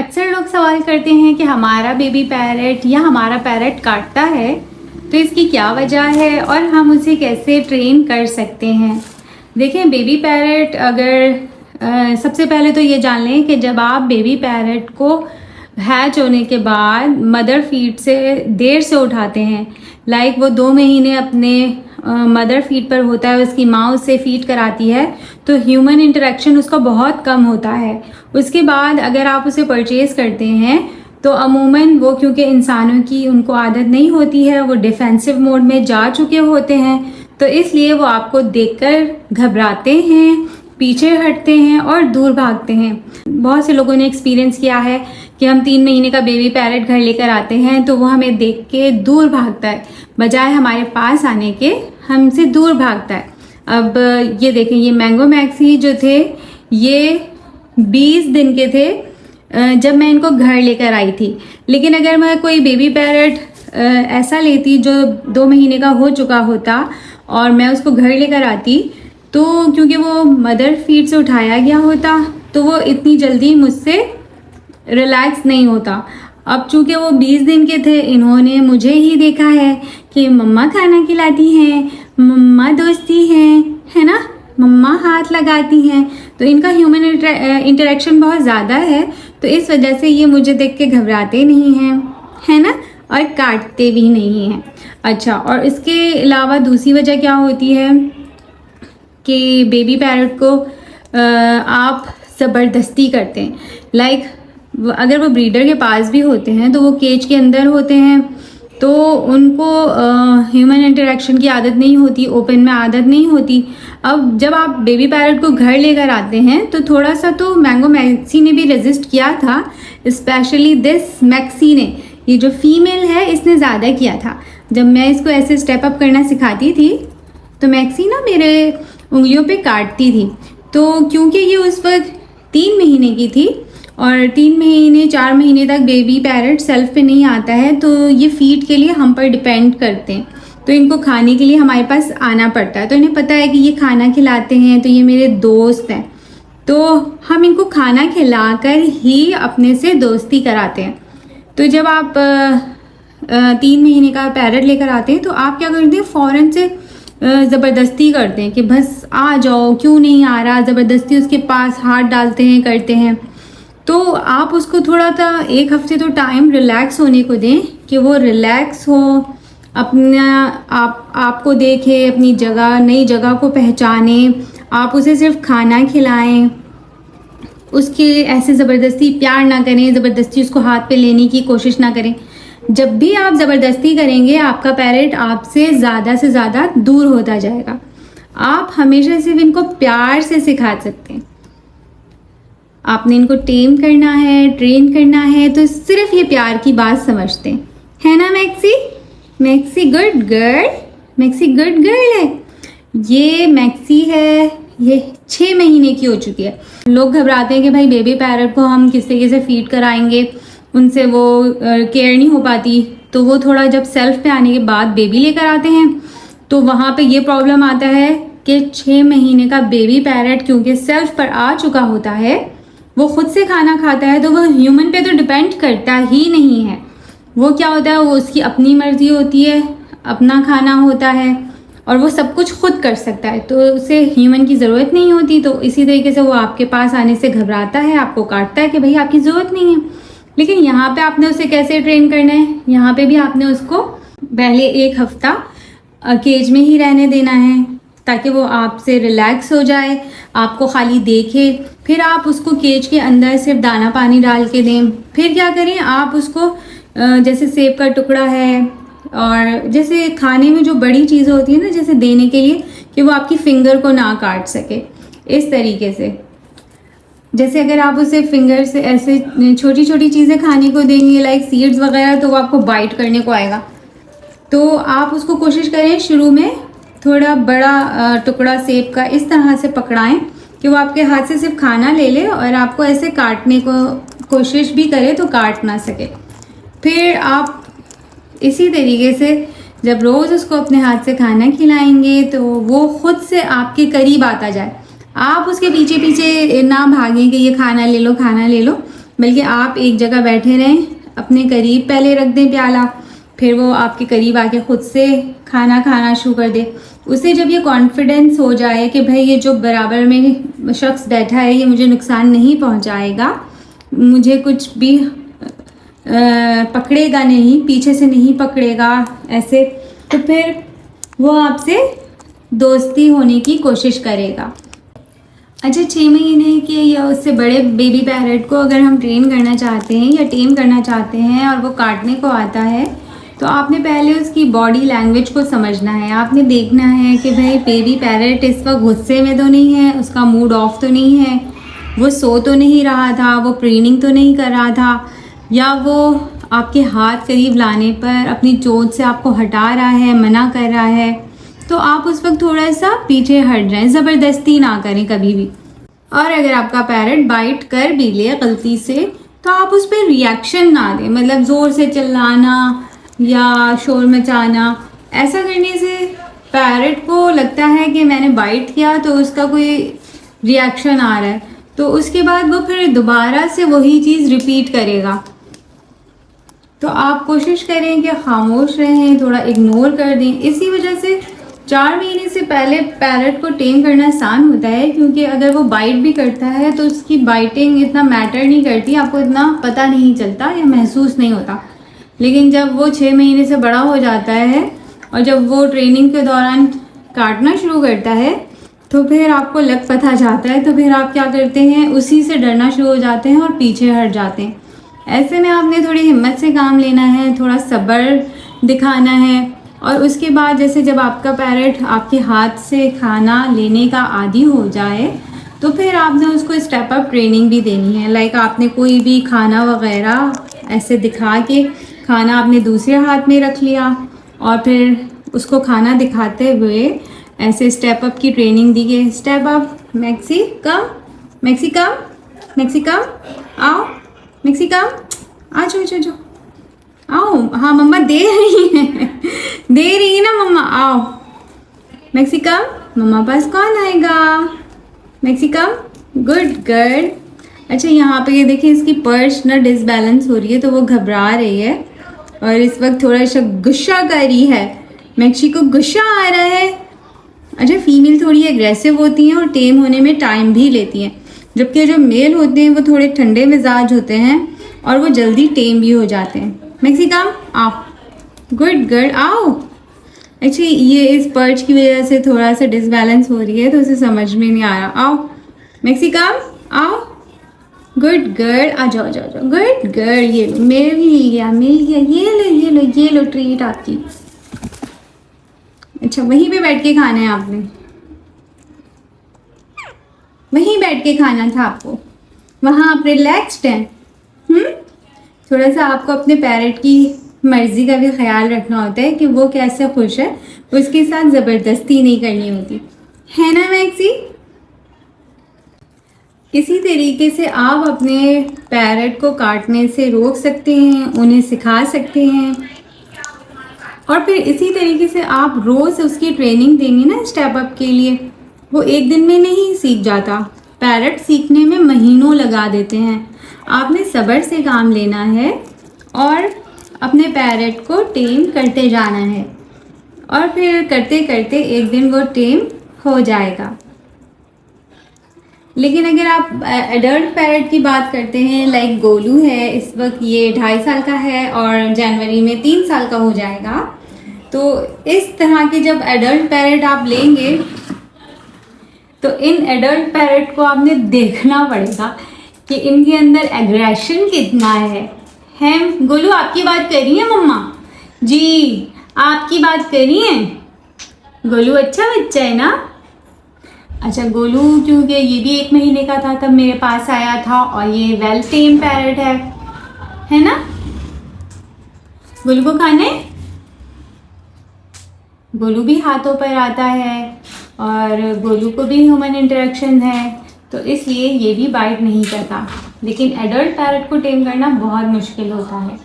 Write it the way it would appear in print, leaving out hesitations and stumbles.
अक्सर लोग सवाल करते हैं कि हमारा बेबी पैरट या हमारा पैरट काटता है तो इसकी क्या वजह है और हम उसे कैसे ट्रेन कर सकते हैं। देखें, बेबी पैरट अगर सबसे पहले तो ये जान लें कि जब आप बेबी पैरट को हैच होने के बाद मदर फीड से देर से उठाते हैं, लाइक वो 2 महीने अपने मदर फीड पर होता है, उसकी माँ उससे फीड कराती है, तो ह्यूमन इंटरेक्शन उसका बहुत कम होता है। उसके बाद अगर आप उसे परचेज़ करते हैं तो अमूमन वो, क्योंकि इंसानों की उनको आदत नहीं होती है, वो डिफेंसिव मोड में जा चुके होते हैं, तो इसलिए वो आपको देखकर घबराते हैं, पीछे हटते हैं और दूर भागते हैं। बहुत से लोगों ने एक्सपीरियंस किया है कि हम 3 महीने का बेबी पैरट घर लेकर आते हैं तो वो हमें देख के दूर भागता है, बजाय हमारे पास आने के हमसे दूर भागता है। अब ये देखें, ये मैंगो मैक्सी जो थे ये 20 दिन के थे जब मैं इनको घर लेकर आई थी। लेकिन अगर मैं कोई बेबी पैरट ऐसा लेती जो 2 महीने का हो चुका होता और मैं उसको घर लेकर आती, तो क्योंकि वो मदर फीड से उठाया गया होता तो वो इतनी जल्दी मुझसे रिलैक्स नहीं होता। अब चूँकि वो 20 दिन के थे, इन्होंने मुझे ही देखा है कि मम्मा खाना खिलाती हैं, मम्मा दोस्ती है ना, मम्मा हाथ लगाती हैं, तो इनका ह्यूमन इंटरेक्शन बहुत ज़्यादा है, तो इस वजह से ये मुझे देख के घबराते नहीं हैं, है ना, और काटते भी नहीं हैं। अच्छा, और इसके अलावा दूसरी वजह क्या होती है कि बेबी पैरट को आप ज़बरदस्ती करते हैं। लाइक अगर वो ब्रीडर के पास भी होते हैं तो वो केज के अंदर होते हैं, तो उनको ह्यूमन इंटरेक्शन की आदत नहीं होती, ओपन में आदत नहीं होती। अब जब आप बेबी पैरट को घर लेकर आते हैं तो थोड़ा सा तो मैंगो मैक्सी ने भी रेजिस्ट किया था, स्पेशली दिस मैक्सी ने, ये जो फीमेल है इसने ज़्यादा किया था। जब मैं इसको ऐसे स्टेप अप करना सिखाती थी तो मैक्सी ना मेरे उंगलियों पे काटती थी। तो क्योंकि ये उस वक्त 3 महीने की थी और 3 महीने 4 महीने तक बेबी पैरट सेल्फ पे नहीं आता है, तो ये फीड के लिए हम पर डिपेंड करते हैं, तो इनको खाने के लिए हमारे पास आना पड़ता है। तो इन्हें पता है कि ये खाना खिलाते हैं तो ये मेरे दोस्त हैं, तो हम इनको खाना खिलाकर ही अपने से दोस्ती कराते हैं। तो जब आप 3 महीने का पैरट लेकर आते हैं तो आप क्या करते हैं, फ़ौरन से ज़बरदस्ती करते हैं कि बस आ जाओ, क्यों नहीं आ रहा, ज़बरदस्ती उसके पास हाथ डालते हैं, करते हैं। तो आप उसको थोड़ा सा 1 हफ्ते तो टाइम रिलैक्स होने को दें कि वो रिलैक्स हो, अपना आपको देखे, अपनी जगह, नई जगह को पहचाने। आप उसे सिर्फ खाना खिलाएं, उसके ऐसे ज़बरदस्ती प्यार ना करें, ज़बरदस्ती उसको हाथ पे लेने की कोशिश ना करें। जब भी आप ज़बरदस्ती करेंगे आपका पैरट आपसे ज़्यादा से ज़्यादा दूर होता जाएगा। आप हमेशा सिर्फ इनको प्यार से सिखा सकते हैं। आपने इनको टेम करना है, ट्रेन करना है, तो सिर्फ ये प्यार की बात समझते हैं, है ना maxi? Maxi good girl, maxi good girl है। ये मैक्सी है, ये 6 महीने की हो चुकी है। लोग घबराते हैं कि भाई बेबी पैरट को हम किस तरीके से फीड कराएंगे, उनसे वो केयर नहीं हो पाती, तो वो थोड़ा जब सेल्फ पे आने के बाद बेबी लेकर आते हैं तो वहाँ पे ये प्रॉब्लम आता है कि 6 महीने का बेबी पैरट क्योंकि सेल्फ पर आ चुका होता है, वो खुद से खाना खाता है, तो वो ह्यूमन पे तो डिपेंड करता ही नहीं है। वो क्या होता है, वो उसकी अपनी मर्जी होती है, अपना खाना होता है और वो सब कुछ खुद कर सकता है, तो उसे ह्यूमन की ज़रूरत नहीं होती। तो इसी तरीके से वो आपके पास आने से घबराता है, आपको काटता है कि भाई आपकी ज़रूरत नहीं है। लेकिन यहाँ पे आपने उसे कैसे ट्रेन करना है, यहाँ पे भी आपने उसको पहले 1 हफ्ता केज में ही रहने देना है ताकि वो आपसे रिलैक्स हो जाए, आपको खाली देखे। फिर आप उसको केज के अंदर सिर्फ दाना पानी डाल के दें। फिर क्या करें, आप उसको जैसे सेब का टुकड़ा है और जैसे खाने में जो बड़ी चीज़ें होती है ना, जैसे देने के लिए कि वो आपकी फिंगर को ना काट सके, इस तरीके से। जैसे अगर आप उसे फिंगर से ऐसे छोटी छोटी चीज़ें खाने को देंगे, लाइक सीड्स वगैरह, तो वो आपको बाइट करने को आएगा। तो आप उसको कोशिश करें शुरू में थोड़ा बड़ा टुकड़ा सेब का इस तरह से पकड़ाएं कि वो आपके हाथ से सिर्फ खाना ले ले और आपको ऐसे काटने को कोशिश भी करे तो काट ना सके। फिर आप इसी तरीके से जब रोज़ उसको अपने हाथ से खाना खिलाएंगे तो वो खुद से आपके करीब आता जाए। आप उसके पीछे पीछे ना भागें कि ये खाना ले लो, खाना ले लो। बल्कि आप एक जगह बैठे रहें, अपने करीब पहले रख दें प्याला, फिर वो आपके करीब आके खुद से खाना खाना शुरू कर दे। उसे जब ये कॉन्फिडेंस हो जाए कि भाई ये जो बराबर में शख्स बैठा है ये मुझे नुकसान नहीं पहुंचाएगा, मुझे कुछ भी पकड़ेगा नहीं, पीछे से नहीं पकड़ेगा ऐसे, तो फिर वो आपसे दोस्ती होने की कोशिश करेगा। अच्छा, 6 महीने के या उससे बड़े बेबी पैरट को अगर हम ट्रेन करना चाहते हैं या टेम करना चाहते हैं और वो काटने को आता है, तो आपने पहले उसकी बॉडी लैंग्वेज को समझना है। आपने देखना है कि भाई बेबी पैरट इस वक्त गुस्से में तो नहीं है, उसका मूड ऑफ तो नहीं है, वो सो तो नहीं रहा था, वो प्रीनिंग तो नहीं कर रहा था, या वो आपके हाथ करीब लाने पर अपनी चोट से आपको हटा रहा है, मना कर रहा है। तो आप उस वक्त थोड़ा सा पीछे हट जाएं, ज़बरदस्ती ना करें कभी भी। और अगर आपका पैरट बाइट कर भी ले गलती से, तो आप उस पर रिएक्शन ना दें, मतलब ज़ोर से चिल्लाना या शोर मचाना। ऐसा करने से पैरट को लगता है कि मैंने बाइट किया तो उसका कोई रिएक्शन आ रहा है, तो उसके बाद वो फिर दोबारा से वही चीज़ रिपीट करेगा। तो आप कोशिश करें कि खामोश रहें, थोड़ा इग्नोर कर दें। इसी वजह से 4 महीने से पहले पैरट को टेम करना आसान होता है, क्योंकि अगर वो बाइट भी करता है तो उसकी बाइटिंग इतना मैटर नहीं करती, आपको इतना पता नहीं चलता या महसूस नहीं होता। लेकिन जब वो 6 महीने से बड़ा हो जाता है और जब वो ट्रेनिंग के दौरान काटना शुरू करता है, तो फिर आपको लग पता जाता है, तो फिर आप क्या करते हैं, उसी से डरना शुरू हो जाते हैं और पीछे हट जाते हैं। ऐसे में आपने थोड़ी हिम्मत से काम लेना है, थोड़ा सब्र दिखाना है। और उसके बाद जैसे जब आपका पैरट आपके हाथ से खाना लेने का आदी हो जाए, तो फिर आपने उसको स्टेप अप ट्रेनिंग भी देनी है। लाइक आपने कोई भी खाना वगैरह ऐसे दिखा के खाना आपने दूसरे हाथ में रख लिया और फिर उसको खाना दिखाते हुए ऐसे स्टेप अप की ट्रेनिंग दी गई। स्टेप अप, मैक्सी कम, मैक्सी कम, मैक्सी कम, आओ मैक्सी कम, आ जाओ जाओ जाओ, आओ, हाँ मम्मा दे रही है, दे रही है ना मम्मा, आओ मैक्सी कम, मम्मा पास कौन आएगा, मैक्सी कम, गुड गर्ल। अच्छा, यहाँ पे ये देखिए इसकी पर्च ना डिसबैलेंस हो रही है, तो वो घबरा रही है और इस वक्त थोड़ा सा गुस्सा कर रही है, मैक्सी को गुस्सा आ रहा है। अच्छा, फीमेल थोड़ी एग्रेसिव होती हैं और टेम होने में टाइम भी लेती हैं, जबकि जो मेल होते हैं वो थोड़े ठंडे मिजाज होते हैं और वो जल्दी टेम भी हो जाते हैं। मैक्सी कम, आओ, गुड गर्ल, आओ। अच्छा, ये इस पर्च की वजह से थोड़ा सा डिसबैलेंस हो रही है, तो उसे समझ में नहीं आ रहा। आओ मैक्सी कम, आओ, गुड गर्ल, आ जाओ जाओ जाओ, गुड गर्ल। ये लो, मिल गया, मिल गया, ये लो ये लो ये लो ट्रीट आपकी। अच्छा, वहीं पे बैठ के खाना है आपने, वहीं बैठ के खाना था आपको, वहाँ आप रिलैक्स्ड हैं। थोड़ा सा आपको अपने पैरट की मर्ज़ी का भी ख्याल रखना होता है कि वो कैसे खुश है, उसके साथ ज़बरदस्ती नहीं करनी होती है ना मैक्सी। इसी तरीके से आप अपने पैरट को काटने से रोक सकते हैं, उन्हें सिखा सकते हैं। और फिर इसी तरीके से आप रोज़ उसकी ट्रेनिंग देंगे ना स्टेप अप के लिए, वो एक दिन में नहीं सीख जाता। पैरट सीखने में महीनों लगा देते हैं। आपने सब्र से काम लेना है और अपने पैरट को टेम करते जाना है, और फिर करते करते एक दिन वो टेम हो जाएगा। लेकिन अगर आप एडल्ट पैरट की बात करते हैं, लाइक गोलू है, इस वक्त ये 2.5 साल का है और जनवरी में 3 साल का हो जाएगा, तो इस तरह के जब एडल्ट पैरट आप लेंगे तो इन एडल्ट पैरट को आपने देखना पड़ेगा कि इनके अंदर एग्रेशन कितना है। गोलू आपकी बात कर रही है मम्मा जी, आपकी बात कर रही हैं। गोलू अच्छा बच्चा है ना। अच्छा, गोलू क्योंकि ये भी 1 महीने का था तब मेरे पास आया था, और ये वेल टेम पैरट है ना। गोलू को खाना है, गोलू भी हाथों पर आता है और गोलू को भी ह्यूमन इंटरेक्शन है, तो इसलिए ये भी बाइट नहीं करता। लेकिन एडल्ट पैरट को टेम करना बहुत मुश्किल होता है।